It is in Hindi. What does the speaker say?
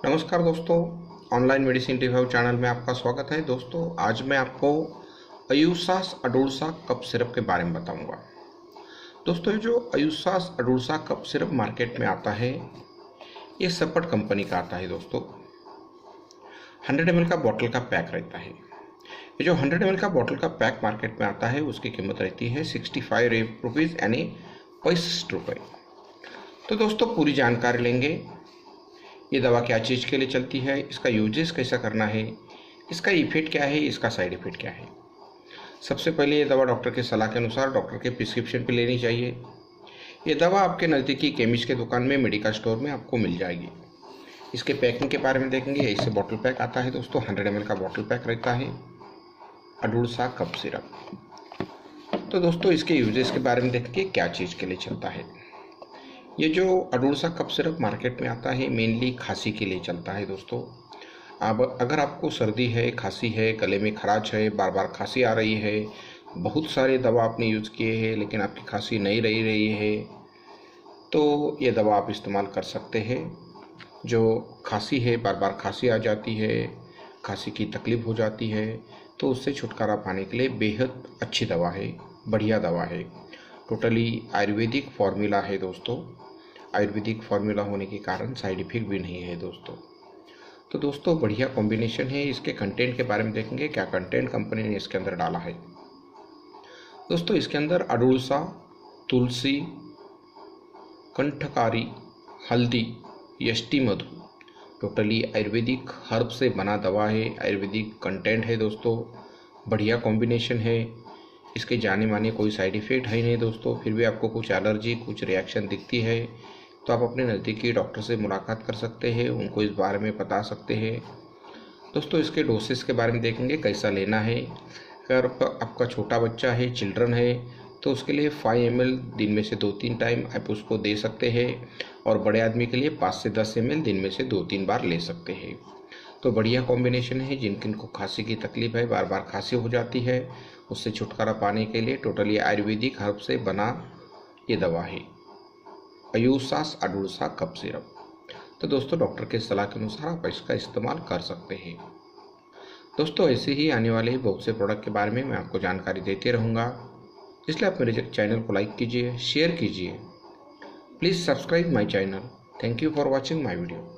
नमस्कार दोस्तों, ऑनलाइन मेडिसिन रिव्यू चैनल में आपका स्वागत है। दोस्तों, आज मैं आपको अयूसास अडुलसा कफ सिरप के बारे में बताऊंगा। दोस्तों, ये जो अयूसास अडुलसा कफ सिरप मार्केट में आता है, ये सपट कंपनी का आता है। दोस्तों, 100 ml का बॉटल का पैक रहता है। ये जो 100 ml का बॉटल का पैक मार्केट में आता है, उसकी कीमत रहती है 65 रुपीज़, यानी 65 रुपये। तो दोस्तों, पूरी जानकारी लेंगे। ये दवा क्या चीज़ के लिए चलती है, इसका यूजेस कैसा करना है, इसका इफेक्ट क्या है, इसका साइड इफेक्ट क्या है। सबसे पहले ये दवा डॉक्टर की सलाह के अनुसार डॉक्टर के प्रिस्क्रिप्शन पे लेनी चाहिए। ये दवा आपके नज़दीकी केमिस्ट के दुकान में, मेडिकल स्टोर में आपको मिल जाएगी। इसके पैकिंग के बारे में देखेंगे। इससे बॉटल पैक आता है दोस्तों, 100 ml का बॉटल पैक रहता है अडुलसा कफ सिरप। तो दोस्तों, इसके यूजेस के बारे में देखेंगे, क्या चीज़ के लिए चलता है। ये जो अडुलसा कफ सिरप मार्केट में आता है, मेनली खांसी के लिए चलता है। दोस्तों, अब अगर आपको सर्दी है, खांसी है, गले में खराश है, बार बार खांसी आ रही है, बहुत सारे दवा आपने यूज़ किए हैं लेकिन आपकी खांसी नहीं रही है, तो ये दवा आप इस्तेमाल कर सकते हैं। जो खांसी है, बार बार खांसी आ जाती है, खांसी की तकलीफ़ हो जाती है, तो उससे छुटकारा पाने के लिए बेहद अच्छी दवा है, बढ़िया दवा है। टोटली आयुर्वेदिक फार्मूला है दोस्तों। आयुर्वेदिक फार्मूला होने के कारण साइड इफेक्ट भी नहीं है दोस्तों। तो दोस्तों, बढ़िया कॉम्बिनेशन है। इसके कंटेंट के बारे में देखेंगे, क्या कंटेंट कंपनी ने इसके अंदर डाला है। दोस्तों, इसके अंदर अडुलसा, तुलसी, कंठकारी, हल्दी, यष्टि मधु, टोटली आयुर्वेदिक हर्ब से बना दवा है। आयुर्वेदिक कंटेंट है दोस्तों, बढ़िया कॉम्बिनेशन है। इसके जाने माने कोई साइड इफ़ेक्ट है नहीं दोस्तों। फिर भी आपको कुछ एलर्जी, कुछ रिएक्शन दिखती है तो आप अपने नज़दीकी डॉक्टर से मुलाकात कर सकते हैं, उनको इस बारे में बता सकते हैं। दोस्तों, इसके डोसेस के बारे में देखेंगे, कैसा लेना है। अगर आपका छोटा बच्चा है, चिल्ड्रन है, तो उसके लिए 5 ml दिन में से 2-3 टाइम आप उसको दे सकते हैं, और बड़े आदमी के लिए 5 से 10 ml दिन में से 2-3 बार ले सकते हैं। तो बढ़िया कॉम्बिनेशन है। जिनको खांसी की तकलीफ है, बार बार खांसी हो जाती है, उससे छुटकारा पाने के लिए टोटली आयुर्वेदिक हर्ब से बना ये दवा है, अयूसास अडुलसा कफ सिरप। तो दोस्तों, डॉक्टर के सलाह के अनुसार आप इसका इस्तेमाल कर सकते हैं। दोस्तों, ऐसे ही आने वाले बहुत से प्रोडक्ट के बारे में मैं आपको जानकारी देते रहूँगा, इसलिए आप मेरे चैनल को लाइक कीजिए, शेयर कीजिए। Please subscribe my channel. Thank you for watching my video.